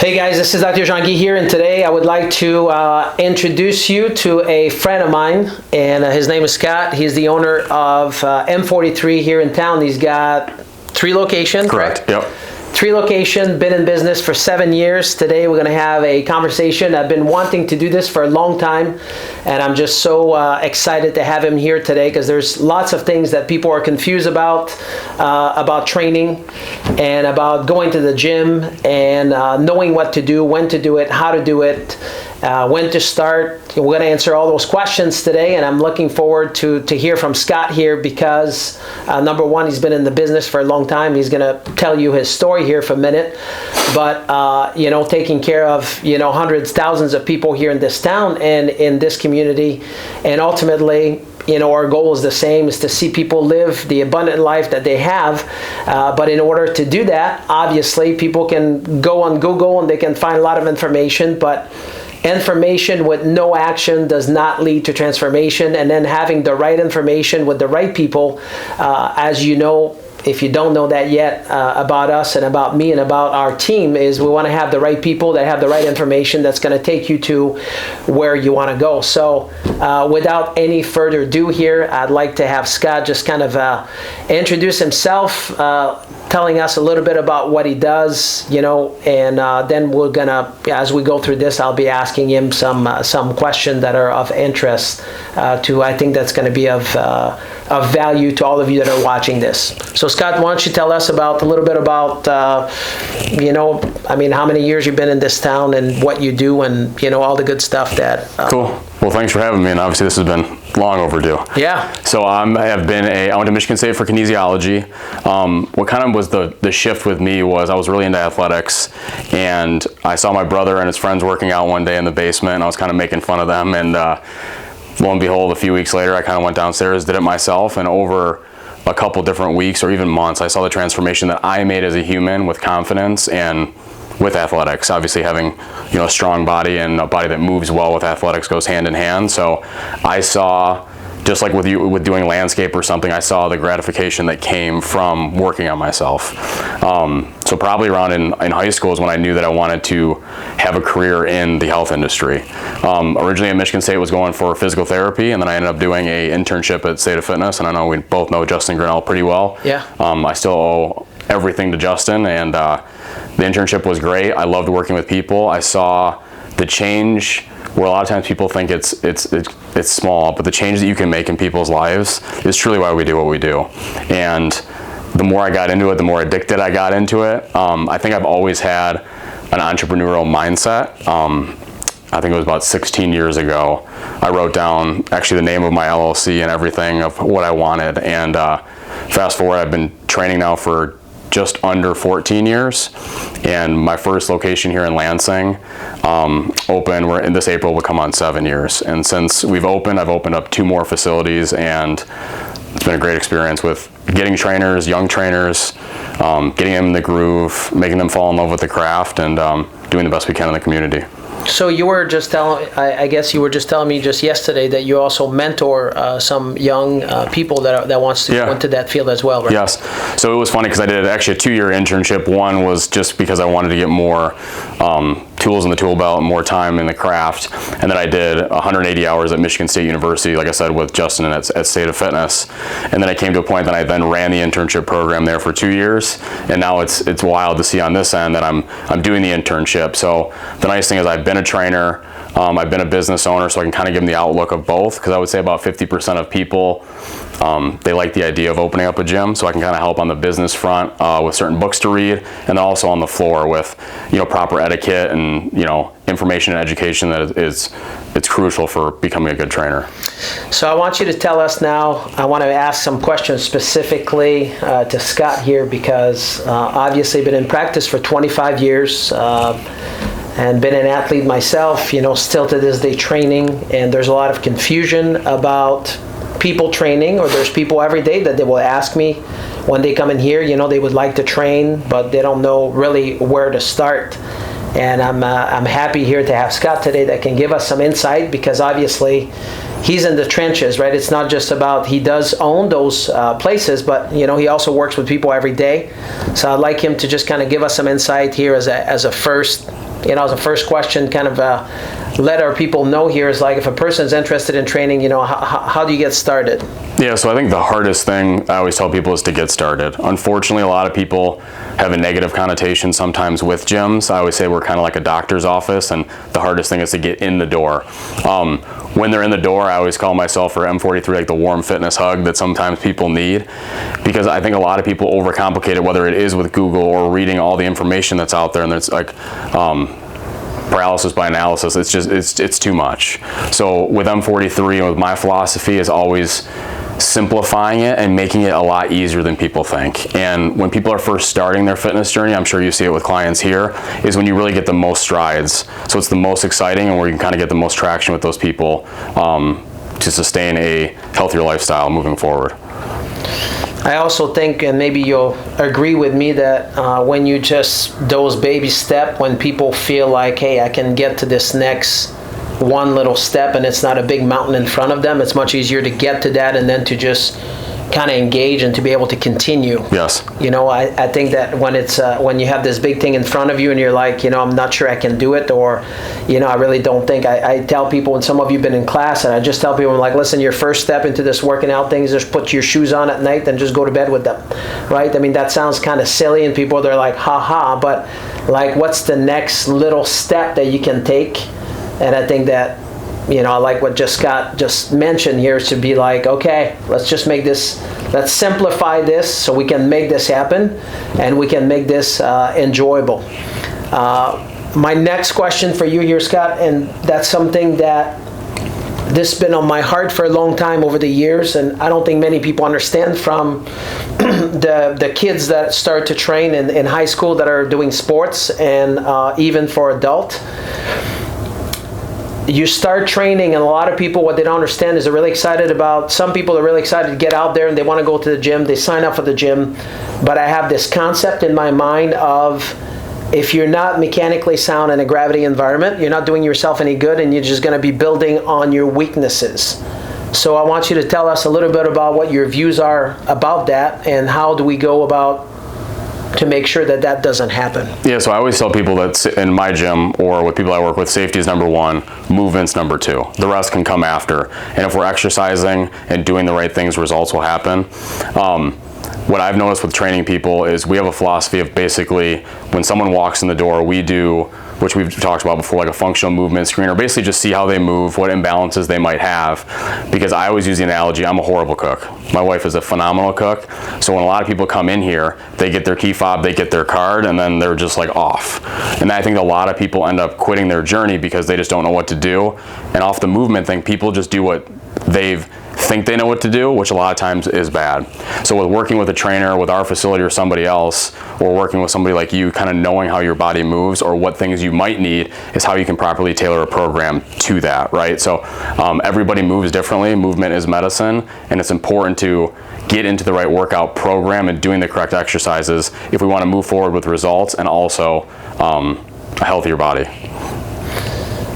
Hey guys, this is Dr. Jean-Guy here, and today I would like to introduce you to a friend of mine, and his name is Scott. He's the owner of M-43 here in town. He's got 3 locations. Correct, yep. 3 locations, been in business for 7 years. Today we're going to have a conversation. I've been wanting to do this for a long time, and I'm just so excited to have him here today because there's lots of things that people are confused about training and about going to the gym and knowing what to do, when to do it, how to do it, when to start. We're going to answer all those questions today, and I'm looking forward to hear from Scott here because number one, he's been in the business for a long time. He's going to tell you his story here for a minute, but taking care of hundreds, thousands of people here in this town and in this community, and ultimately, our goal is the same, is to see people live the abundant life that they have. But in order to do that, obviously, people can go on Google and they can find a lot of information, but information with no action does not lead to transformation. And then having the right information with the right people, as you know, if you don't know that yet about us and about me and about our team, is we want to have the right people that have the right information that's going to take you to where you want to go. So without any further ado here, I'd like to have Scott just kind of introduce himself, telling us a little bit about what he does, and then we're gonna, as we go through this, I'll be asking him some questions that are of interest to, I think that's going to be of value to all of you that are watching this. So Scott, why don't you tell us a little bit about, how many years you've been in this town and what you do and, all the good stuff that... Cool. Well, thanks for having me, and obviously this has been long overdue. Yeah. So I went to Michigan State for kinesiology. What kind of was the shift with me was I was really into athletics, and I saw my brother and his friends working out one day in the basement, and I was kind of making fun of them, and lo and behold, a few weeks later, I kind of went downstairs, did it myself, and over a couple different weeks or even months, I saw the transformation that I made as a human with confidence and with athletics. Obviously having a strong body and a body that moves well with athletics goes hand in hand. So I saw, just like with doing landscape or something, I saw the gratification that came from working on myself. So probably around in high school is when I knew that I wanted to have a career in the health industry. Originally at Michigan State was going for physical therapy, and then I ended up doing a internship at State of Fitness, and I know we both know Justin Grinnell pretty well. Yeah. I still owe everything to Justin, and the internship was great. I loved working with people. I saw the change where a lot of times people think it's small, but the change that you can make in people's lives is truly why we do what we do. And the more I got into it, the more addicted I got into it. I think I've always had an entrepreneurial mindset. I think it was about 16 years ago, I wrote down actually the name of my LLC and everything of what I wanted. And fast forward, I've been training now for just under 14 years, and my first location here in Lansing opened. We're in this April will come on 7 years, and since we've opened, I've opened up 2 more facilities, and it's been a great experience with getting trainers, young trainers, getting them in the groove, making them fall in love with the craft, and doing the best we can in the community. So you were just telling me just yesterday that you also mentor some young people that wants to go into that field as well, right? Yes. So it was funny because I did actually a 2-year internship. One was just because I wanted to get more tools in the tool belt and more time in the craft. And then I did 180 hours at Michigan State University, like I said, with Justin at State of Fitness. And then I came to a point that I then ran the internship program there for 2 years. And now it's wild to see on this end that I'm doing the internship. So the nice thing is I've been a trainer, I've been a business owner, so I can kind of give them the outlook of both, because I would say about 50% of people, they like the idea of opening up a gym, so I can kind of help on the business front with certain books to read, and then also on the floor with proper etiquette and information and education that it's crucial for becoming a good trainer. So I want you to tell us now, I want to ask some questions specifically to Scott here, because obviously been in practice for 25 years, and been an athlete myself, still to this day training, and there's a lot of confusion about people training, or there's people every day that they will ask me when they come in here, they would like to train, but they don't know really where to start. And I'm happy here to have Scott today that can give us some insight, because obviously he's in the trenches, right? It's not just about, he does own those places, but he also works with people every day. So I'd like him to just kind of give us some insight here as a first as a first question, kind of let our people know here is like, if a person's interested in training, how do you get started? Yeah, so I think the hardest thing I always tell people is to get started. Unfortunately, a lot of people have a negative connotation sometimes with gyms. I always say we're kind of like a doctor's office, and the hardest thing is to get in the door. When they're in the door, I always call myself, or M-43, like the warm fitness hug that sometimes people need, because I think a lot of people overcomplicate it, whether it is with Google or reading all the information that's out there, and it's like paralysis by analysis. It's too much. So with M-43 and with my philosophy is always simplifying it and making it a lot easier than people think. And when people are first starting their fitness journey, I'm sure you see it with clients here, is when you really get the most strides. So it's the most exciting and where you can kind of get the most traction with those people to sustain a healthier lifestyle moving forward. I also think, and maybe you'll agree with me, that when you just, those baby step, when people feel like, hey, I can get to this next one little step and it's not a big mountain in front of them, it's much easier to get to that and then to just kind of engage and to be able to continue. Yes. I think that when it's when you have this big thing in front of you and you're like, I'm not sure I can do it, or I really don't think, I tell people, and some of you have been in class, and I just tell people, I'm like, listen, your first step into this working out thing is just put your shoes on at night and just go to bed with them, right? I mean, that sounds kind of silly, and people, they're like, ha, but like, what's the next little step that you can take? And I think that, I like what Scott just mentioned here, is to be like, okay, let's simplify this so we can make this happen and we can make this enjoyable. My next question for you here, Scott, and that's something that this has been on my heart for a long time over the years, and I don't think many people understand from the kids that start to train in high school that are doing sports, and even for adult. You start training, and a lot of people, what they don't understand is they're really excited about, some people are really excited to get out there and they want to go to the gym, they sign up for the gym, but I have this concept in my mind of, if you're not mechanically sound in a gravity environment, you're not doing yourself any good, and you're just going to be building on your weaknesses. So I want you to tell us a little bit about what your views are about that, and how do we go about to make sure that that doesn't happen. Yeah, so I always tell people that in my gym or with people I work with, safety is number one, movement's number two. The rest can come after. And if we're exercising and doing the right things, results will happen. What I've noticed with training people is we have a philosophy of basically when someone walks in the door, we do, which we've talked about before, like a functional movement screen, or basically just see how they move, what imbalances they might have. Because I always use the analogy, I'm a horrible cook. My wife is a phenomenal cook. So when a lot of people come in here, they get their key fob, they get their card, and then they're just like off. And I think a lot of people end up quitting their journey because they just don't know what to do. And off the movement thing, people just do what they've think they know what to do, which a lot of times is bad. So with working with a trainer, with our facility or somebody else, or working with somebody like you, kind of knowing how your body moves or what things you might need is how you can properly tailor a program to that, right? So everybody moves differently. Movement is medicine, and it's important to get into the right workout program and doing the correct exercises if we want to move forward with results and also a healthier body.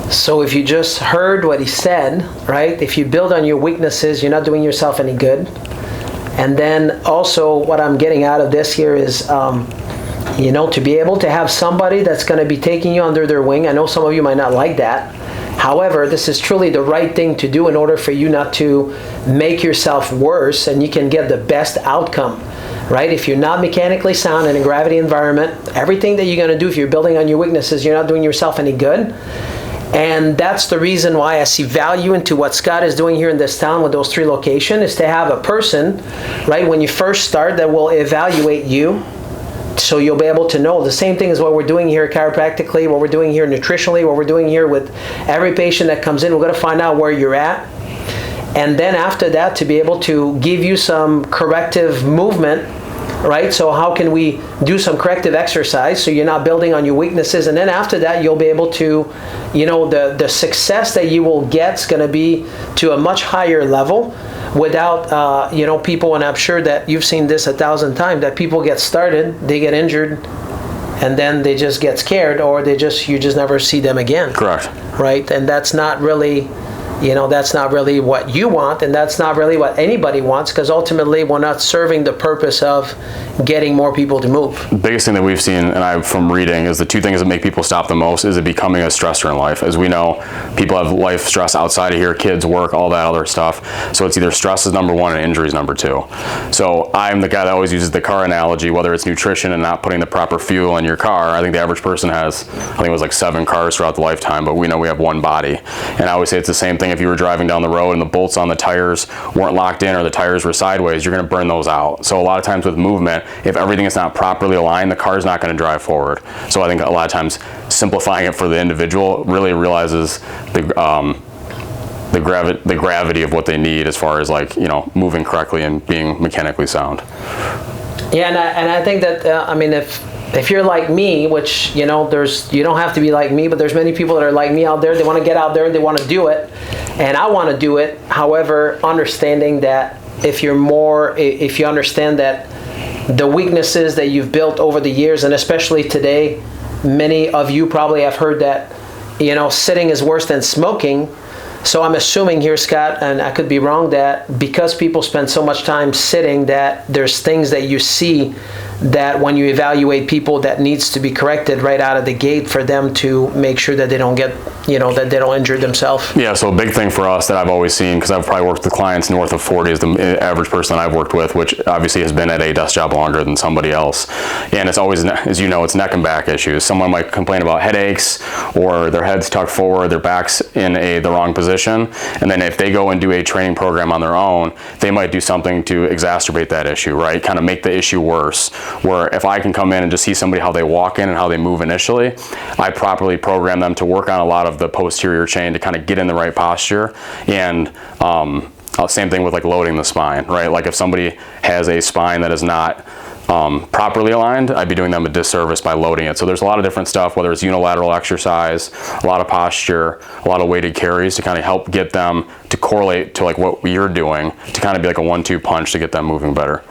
So if you just heard what he said, right? If you build on your weaknesses, you're not doing yourself any good. And then also what I'm getting out of this here is, to be able to have somebody that's going to be taking you under their wing. I know some of you might not like that. However, this is truly the right thing to do in order for you not to make yourself worse, and you can get the best outcome. Right? If you're not mechanically sound in a gravity environment, everything that you're going to do, if you're building on your weaknesses, you're not doing yourself any good. And that's the reason why I see value into what Scott is doing here in this town with those 3 locations, is to have a person, right, when you first start, that will evaluate you. So you'll be able to know the same thing as what we're doing here chiropractically, what we're doing here nutritionally, what we're doing here with every patient that comes in. We're going to find out where you're at. And then after that, to be able to give you some corrective movement, right? So how can we do some corrective exercise so you're not building on your weaknesses? And then after that, you'll be able to, the success that you will get is going to be to a much higher level without, people, and I'm sure that you've seen this 1,000 times, that people get started, they get injured, and then they just get scared, or you just never see them again. Correct. Right? And that's not really that's not really what you want, and that's not really what anybody wants, because ultimately we're not serving the purpose of getting more people to move. The biggest thing that we've seen, from reading, is the two things that make people stop the most is it becoming a stressor in life. As we know, people have life stress outside of here, kids, work, all that other stuff. So it's either stress is number one and injury is number two. So I'm the guy that always uses the car analogy, whether it's nutrition and not putting the proper fuel in your car. I think the average person has, I think it was like 7 cars throughout the lifetime, but we know we have one body. And I always say it's the same thing if you were driving down the road and the bolts on the tires weren't locked in or the tires were sideways, you're going to burn those out. So a lot of times with movement, if everything is not properly aligned, the car is not going to drive forward. So I think a lot of times simplifying it for the individual really realizes the gravity of what they need as far as moving correctly and being mechanically sound. Yeah, and I think that if you're like me, which you don't have to be like me, but there's many people that are like me out there. They want to get out there, they want to do it, and I want to do it. However, understanding that if you understand that the weaknesses that you've built over the years, and especially today, many of you probably have heard that sitting is worse than smoking. So I'm assuming here, Scott, and I could be wrong, that because people spend so much time sitting, that there's things that you see that when you evaluate people that needs to be corrected right out of the gate for them to make sure that they don't get, that they don't injure themselves. Yeah, so a big thing for us that I've always seen, because I've probably worked with clients north of 40 is the average person that I've worked with, which obviously has been at a desk job longer than somebody else. And it's always, as you know, it's neck and back issues. Someone might complain about headaches or their head's tucked forward, their back's in the wrong position. And then if they go and do a training program on their own, they might do something to exacerbate that issue, right? Kind of make the issue worse. Where if I can come in and just see somebody how they walk in and how they move initially, I properly program them to work on a lot of the posterior chain to kind of get in the right posture. And same thing with loading the spine, right? Like if somebody has a spine that is not properly aligned, I'd be doing them a disservice by loading it. So there's a lot of different stuff, whether it's unilateral exercise, a lot of posture, a lot of weighted carries to kind of help get them to correlate to what you're doing to kind of be like a 1-2 punch to get them moving better.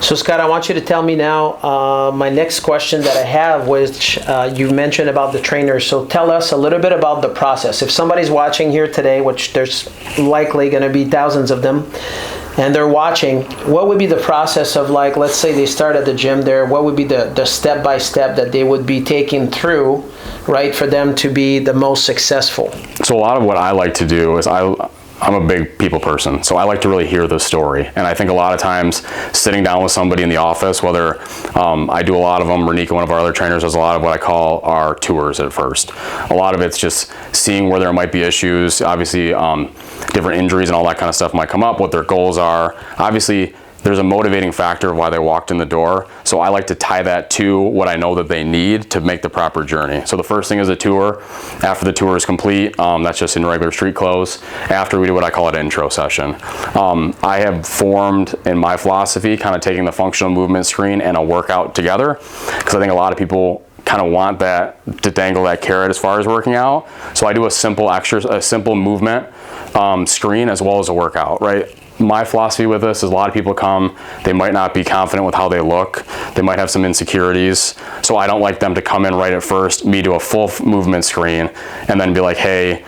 So Scott, I want you to tell me now, my next question that I have, which you mentioned about the trainers. So tell us a little bit about the process. If somebody's watching here today, which there's likely going to be thousands of them, and they're watching, what would be the process of let's say they start at the gym there, what would be the step-by-step that they would be taking through, right, for them to be the most successful? So a lot of what I like to do is I'm a big people person, so I like to really hear the story. And I think a lot of times sitting down with somebody in the office, whether I do a lot of them, Renika, one of our other trainers, does a lot of what I call our tours at first. A lot of it's just seeing where there might be issues, obviously different injuries and all that kind of stuff might come up, what their goals are. Obviously, there's a motivating factor of why they walked in the door. So I like to tie that to what I know that they need to make the proper journey. So the first thing is a tour. After the tour is complete, that's just in regular street clothes. After we do what I call an intro session. I have formed in my philosophy, kind of taking the functional movement screen and a workout together, because I think a lot of people kind of want that to dangle that carrot as far as working out. So I do a simple movement screen as well as a workout, right? My philosophy with this is a lot of people come, they might not be confident with how they look, they might have some insecurities, so I don't like them to come in right at first, me do a full movement screen, and then be like, hey,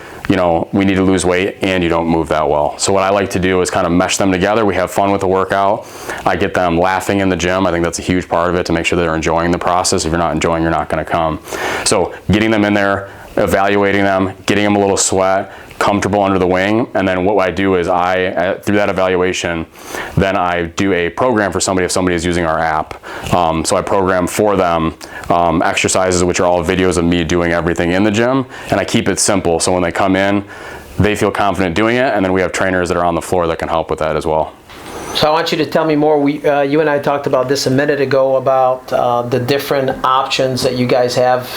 we need to lose weight and you don't move that well. So what I like to do is kind of mesh them together. We have fun with the workout. I get them laughing in the gym. I think that's a huge part of it, to make sure they're enjoying the process. If you're not enjoying, you're not going to come. So getting them in there, evaluating them, getting them a little sweat, comfortable under the wing, and then what I do is through that evaluation, then I do a program for somebody if somebody is using our app. So I program for them exercises, which are all videos of me doing everything in the gym, and I keep it simple. So when they come in, they feel confident doing it, and then we have trainers that are on the floor that can help with that as well. So I want you to tell me more. You and I talked about this a minute ago about the different options that you guys have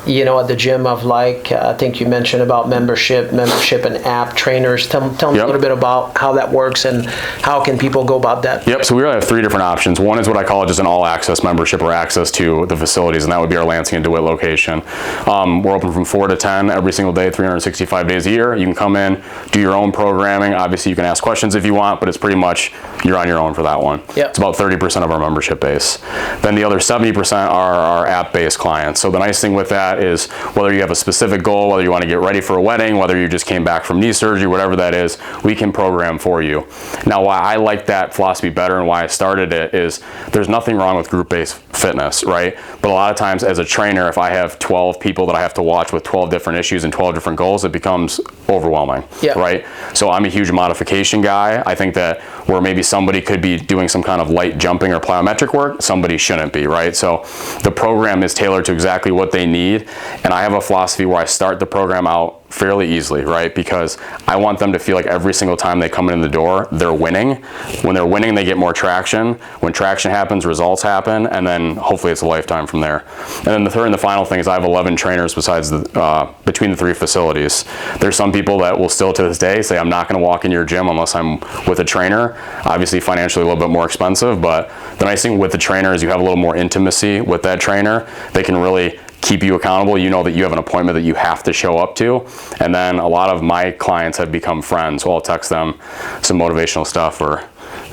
at the gym of I think you mentioned about membership and app trainers. Tell me a little bit about how that works and how can people go about that. Yep, so we really have 3 different options. One is what I call just an all-access membership or access to the facilities, and that would be our Lansing and DeWitt location. We're open from 4 to 10 every single day, 365 days a year. You can come in, do your own programming. Obviously, you can ask questions if you want, but it's pretty much you're on your own for that one. Yep. It's about 30% of our membership base. Then the other 70% are our app-based clients. So the nice thing with that that is whether you have a specific goal, whether you want to get ready for a wedding, whether you just came back from knee surgery, whatever that is, we can program for you. Now, why I like that philosophy better and why I started it is there's nothing wrong with group-based fitness, right? But a lot of times as a trainer, if I have 12 people that I have to watch with 12 different issues and 12 different goals, it becomes overwhelming, right? So I'm a huge modification guy. I think that where maybe somebody could be doing some kind of light jumping or plyometric work, somebody shouldn't be, right? So the program is tailored to exactly what they need. And I have a philosophy where I start the program out fairly easily, right? Because I want them to feel like every single time they come in the door, they're winning. When they're winning, they get more traction. When traction happens, results happen, and then hopefully it's a lifetime from there. And then the third and the final thing is I have 11 trainers besides between the 3 facilities. There's some people that will still to this day say, I'm not gonna walk in your gym unless I'm with a trainer. Obviously financially a little bit more expensive, but the nice thing with the trainer is you have a little more intimacy with that trainer. They can really keep you accountable. You know that you have an appointment that you have to show up to. And then a lot of my clients have become friends. So I'll text them some motivational stuff or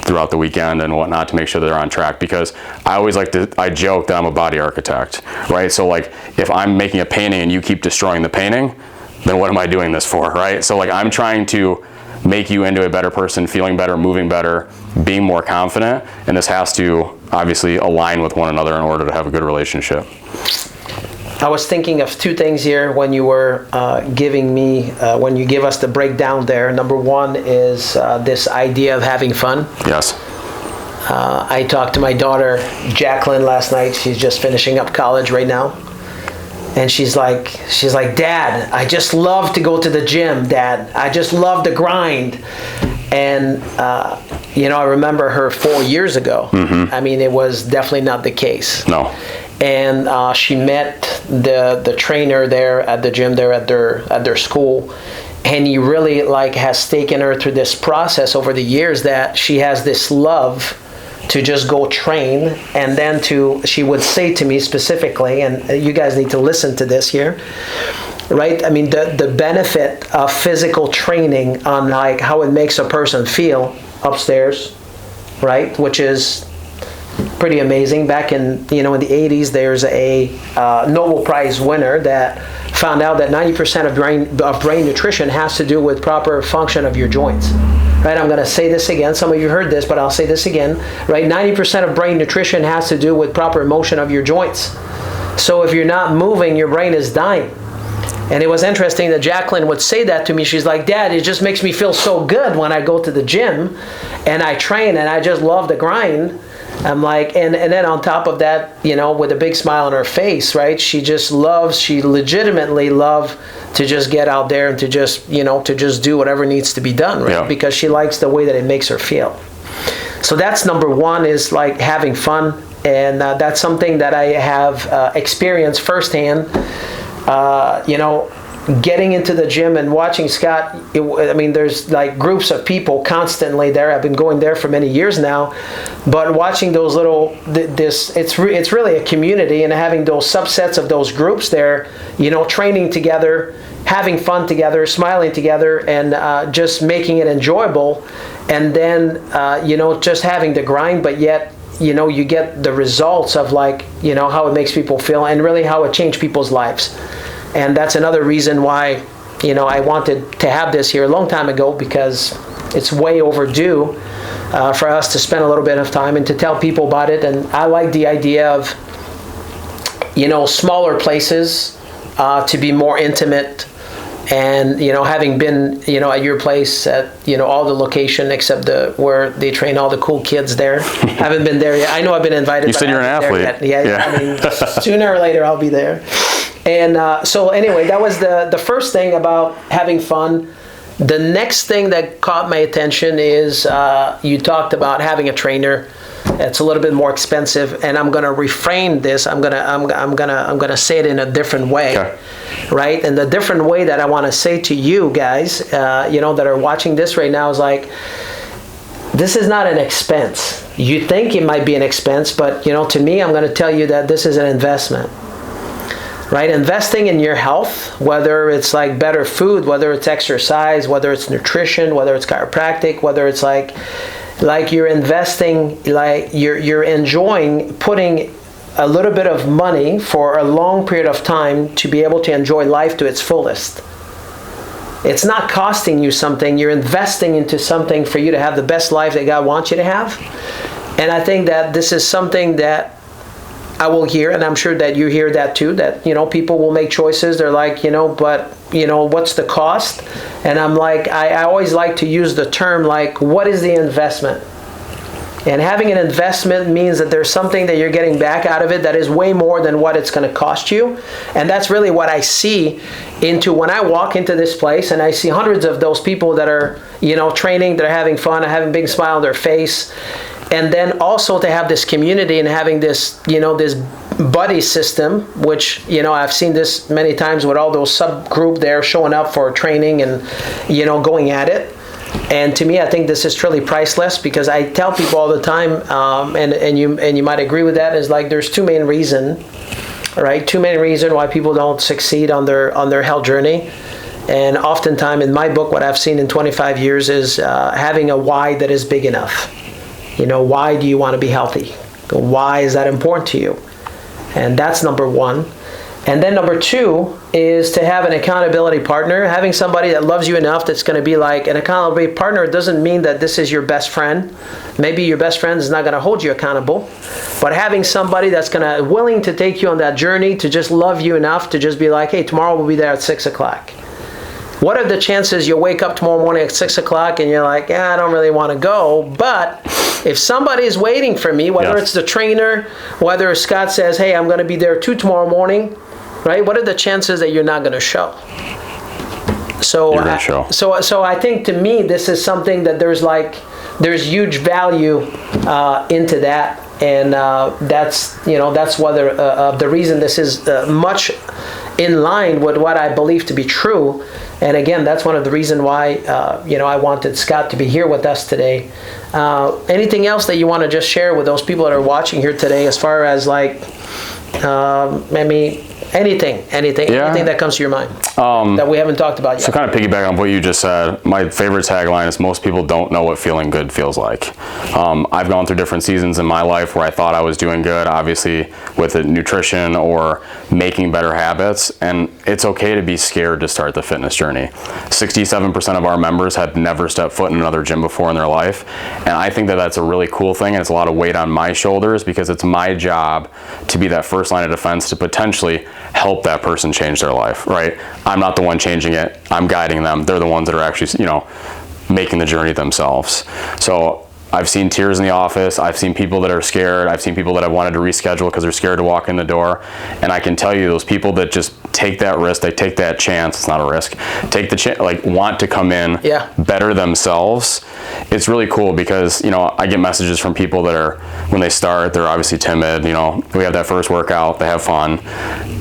throughout the weekend and whatnot to make sure they're on track, because I always I joke that I'm a body architect, right? So like if I'm making a painting and you keep destroying the painting, then what am I doing this for, right? So like I'm trying to make you into a better person, feeling better, moving better, being more confident, and this has to obviously align with one another in order to have a good relationship. I was thinking of 2 things here when you were giving me, when you give us the breakdown there. Number 1 is this idea of having fun. Yes. I talked to my daughter, Jacqueline, last night. She's just finishing up college right now. And she's like, Dad, I just love to go to the gym, Dad. I just love the grind. And, I remember her 4 years ago. Mm-hmm. I mean, it was definitely not the case. No. And she met the trainer there at the gym there at their school, and he really has taken her through this process over the years that she has this love to just go train. And then she would say to me specifically, and you guys need to listen to this here, right? I mean, the benefit of physical training on how it makes a person feel upstairs, right? Which is pretty amazing. Back in the 80s, there's a Nobel Prize winner that found out that 90% of brain nutrition has to do with proper function of your joints. Right? I'm going to say this again. Some of you heard this, but I'll say this again. Right? 90% of brain nutrition has to do with proper motion of your joints. So if you're not moving, your brain is dying. And it was interesting that Jacqueline would say that to me. She's like, Dad, it just makes me feel so good when I go to the gym and I train and I just love the grind. I'm like, and then on top of that, with a big smile on her face, right? She legitimately loves to just get out there and to just do whatever needs to be done, right? Yeah. Because she likes the way that it makes her feel. So that's number 1, is having fun. And that's something that I have experienced firsthand. Getting into the gym and watching Scott, there's groups of people constantly there. I've been going there for many years now, but watching those it's really a community, and having those subsets of those groups there, training together, having fun together, smiling together, and just making it enjoyable. And then, just having the grind, but yet, you get the results of how it makes people feel and really how it changed people's lives. And that's another reason why, I wanted to have this here a long time ago, because it's way overdue for us to spend a little bit of time and to tell people about it. And I like the idea of, smaller places to be more intimate. And, having been, at your place at, all the location except where they train all the cool kids there. Haven't been there yet. I know I've been invited. You said you're an athlete. Yeah. Sooner or later I'll be there. And so anyway, that was the first thing about having fun. The next thing that caught my attention is you talked about having a trainer. It's a little bit more expensive, and I'm going to reframe this. I'm gonna say it in a different way, okay. Right? And the different way that I want to say to you guys, that are watching this right now, is this is not an expense. You think it might be an expense, but to me, I'm going to tell you that this is an investment. Right? Investing in your health, whether it's better food, whether it's exercise, whether it's nutrition, whether it's chiropractic, whether it's you're investing, you're enjoying putting a little bit of money for a long period of time to be able to enjoy life to its fullest. It's not costing you something. You're investing into something for you to have the best life that God wants you to have. And I think that this is something that I will hear, and I'm sure that you hear that too, that, people will make choices. They're like, but, what's the cost? And I'm like, I always like to use the term, like, what is the investment? And having an investment means that there's something that you're getting back out of it that is way more than what it's going to cost you. And that's really what I see into when I walk into this place and I see hundreds of those people that are, training, that are having fun, having a big smile on their face. And then also to have this community and having this, this buddy system, which, I've seen this many times with all those subgroup there showing up for training and, going at it. And to me, I think this is truly priceless, because I tell people all the time, and you might agree with that, is like there's two main reasons why people don't succeed on their health journey. And oftentimes in my book, what I've seen in 25 years is having a why that is big enough. Why do you want to be healthy? Why is that important to you? And that's number one. And then number two is to have an accountability partner. Having somebody that loves you enough that's going to be like an accountability partner doesn't mean that this is your best friend. Maybe your best friend is not going to hold you accountable. But having somebody that's willing to take you on that journey, to just love you enough to just be like, hey, tomorrow we'll be there at 6 o'clock. What are the chances you'll wake up tomorrow morning at 6 o'clock and you're like, I don't really want to go, but if somebody is waiting for me, whether it's the trainer, whether Scott says, hey, I'm going to be there too tomorrow morning, right? What are the chances that you're not going to show? So, So I think to me, this is something that there's huge value into that, and that's whether the reason this is much in line with what I believe to be true. And again, that's one of the reasons why I wanted Scott to be here with us today. Anything else that you want to just share with those people that are watching here today, as far as like maybe anything that comes to your mind that we haven't talked about yet? So kind of piggyback on what you just said, my favorite tagline is most people don't know what feeling good feels like. I've gone through different seasons in my life where I thought I was doing good, obviously with nutrition or making better habits, and it's okay to be scared to start the fitness journey. 67% of our members had never stepped foot in another gym before in their life, and I think that that's a really cool thing, and it's a lot of weight on my shoulders, because it's my job to be that first line of defense to potentially help that person change their life, right? I'm not the one changing it. I'm guiding them. They're the ones that are actually, making the journey themselves. So I've seen tears in the office. I've seen people that are scared. I've seen people that have wanted to reschedule because they're scared to walk in the door. And I can tell you, those people that just take that risk, they take that chance. It's not a risk. Take the chance, want to come in, better themselves. It's really cool because, I get messages from people that are, when they start, they're obviously timid. We have that first workout, they have fun.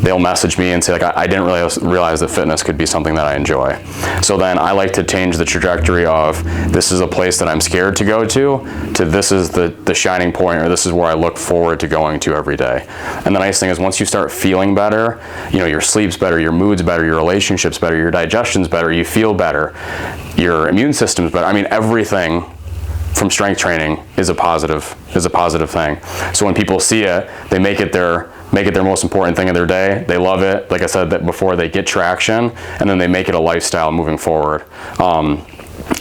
They'll message me and say, I didn't really realize that fitness could be something that I enjoy. So then I like to change the trajectory of, this is a place that I'm scared to go to this is the shining point, or this is where I look forward to going to every day. And the nice thing is, once you start feeling better, your sleep's better, your mood's better, your relationship's better, your digestion's better, you feel better, your immune system's better. I mean, everything from strength training is a positive thing. So when people see it, they make it their most important thing of their day. They love it. Like I said that before, they get traction, and then they make it a lifestyle moving forward.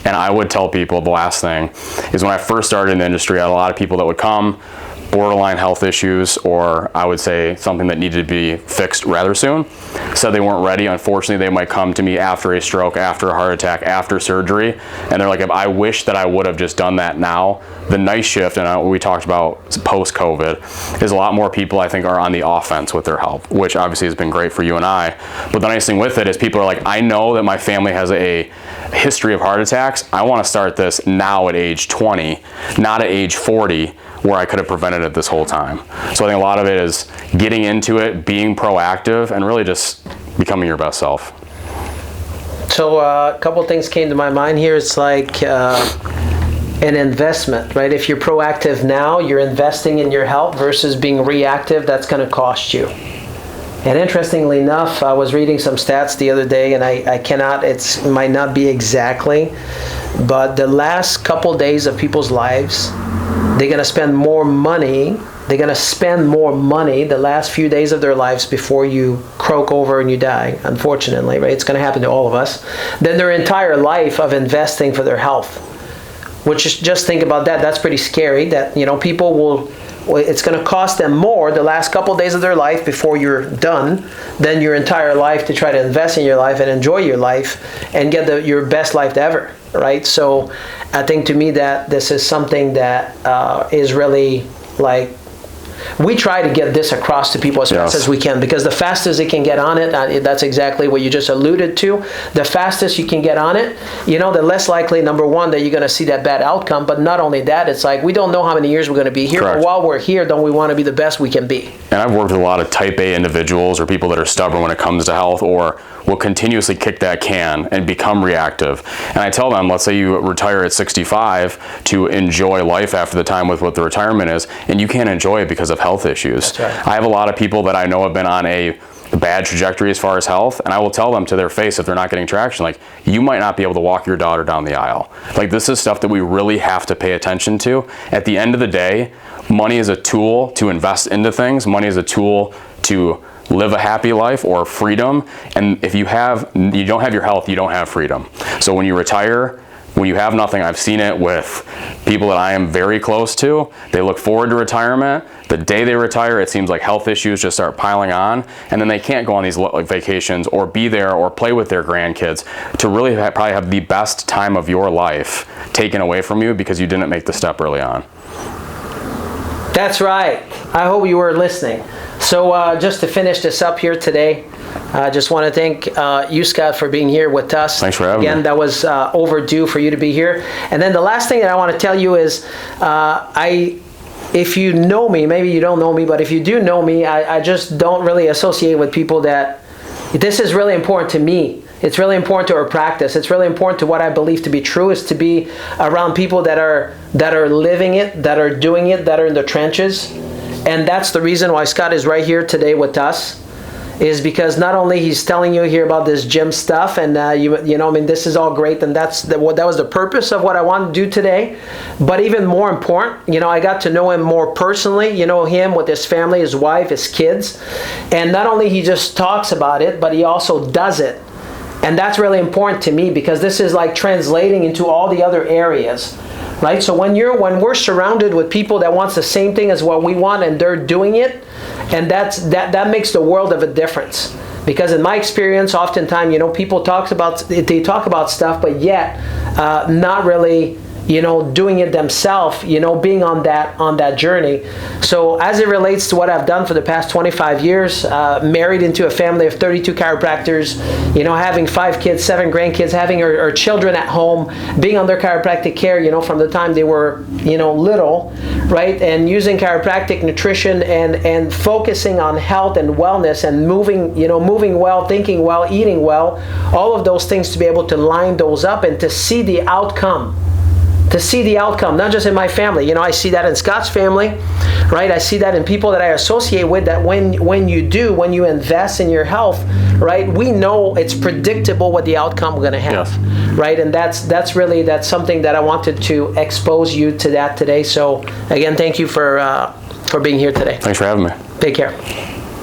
And I would tell people, the last thing is, when I first started in the industry, I had a lot of people that would come, borderline health issues, or I would say something that needed to be fixed rather soon. Said they weren't ready. Unfortunately, they might come to me after a stroke, after a heart attack, after surgery, and they're like, I wish that I would have just done that now. The night shift, and what we talked about post-COVID, is a lot more people, I think, are on the offense with their health, which obviously has been great for you and I. But the nice thing with it is, people are like, I know that my family has a history of heart attacks. I want to start this now at age 20, not at age 40, where I could have prevented it this whole time. So I think a lot of it is getting into it, being proactive, and really just becoming your best self. So a couple of things came to my mind here. It's like an investment, right? If you're proactive now, you're investing in your health, versus being reactive, that's going to cost you. And interestingly enough, I was reading some stats the other day, and it might not be exactly, but the last couple days of people's lives, they're going to spend more money they're going to spend more money the last few days of their lives before you croak over and you die, unfortunately, right? It's going to happen to all of us, than their entire life of investing for their health. Which is, just think about that. That's pretty scary, that, you know, people will, it's going to cost them more the last couple of days of their life before you're done than your entire life to try to invest in your life and enjoy your life and get your best life ever, right? So I think, to me, that this is something that is really, like, we try to get this across to people as fast as we can, because the fastest they can get on it, that's exactly what you just alluded to, the fastest you can get on it, you know, the less likely, number one, that you're going to see that bad outcome. But not only that, it's like, we don't know how many years we're going to be here. Correct. But while we're here, don't we want to be the best we can be? And I've worked with a lot of type A individuals, or people that are stubborn when it comes to health, or will continuously kick that can and become reactive. And I tell them, let's say you retire at 65, to enjoy life after the time with what the retirement is, and you can't enjoy it because of health issues. That's right. I have a lot of people that I know have been on a bad trajectory as far as health, and I will tell them to their face, if they're not getting traction, like, you might not be able to walk your daughter down the aisle. Like, this is stuff that we really have to pay attention to. At the end of the day, money is a tool to invest into things. Money is a tool to live a happy life or freedom. And if you don't have your health, you don't have freedom. So when you retire, when you have nothing, I've seen it with people that I am very close to. They look forward to retirement. The day they retire, it seems like health issues just start piling on, and then they can't go on these vacations or be there or play with their grandkids to really probably have the best time of your life taken away from you because you didn't make the step early on. That's right. I hope you were listening. So just to finish this up here today, I just want to thank you, Scott, for being here with us. Thanks for having me. Again, that was overdue for you to be here. And then the last thing that I want to tell you is, if you know me, maybe you don't know me, but if you do know me, I just don't really associate with people that, this is really important to me. It's really important to our practice. It's really important to what I believe to be true, is to be around people that are living it, that are doing it, that are in the trenches. And that's the reason why Scott is right here today with us, is because not only he's telling you here about this gym stuff, and you know, I mean, this is all great, and that was the purpose of what I wanted to do today. But even more important, you know, I got to know him more personally. You know, him with his family, his wife, his kids, and not only he just talks about it, but he also does it. And that's really important to me, because this is like translating into all the other areas, right? So when we're surrounded with people that wants the same thing as what we want, and they're doing it, and that makes the world of a difference. Because in my experience, oftentimes, you know, people talk about stuff, but yet not really, you know, doing it themselves, you know, being on that journey. So as it relates to what I've done for the past 25 years, married into a family of 32 chiropractors, you know, having 5 kids, 7 grandkids, having our children at home, being under chiropractic care, you know, from the time they were, you know, little, right? And using chiropractic nutrition and focusing on health and wellness and moving well, thinking well, eating well, all of those things, to be able to line those up and to see the outcome. Not just in my family. You know, I see that in Scott's family, right? I see that in people that I associate with, that when you invest in your health, right, we know it's predictable what the outcome we're going to have. Yes. Right? And that's something that I wanted to expose you to that today. So again, thank you for being here today. Thanks for having me. Take care.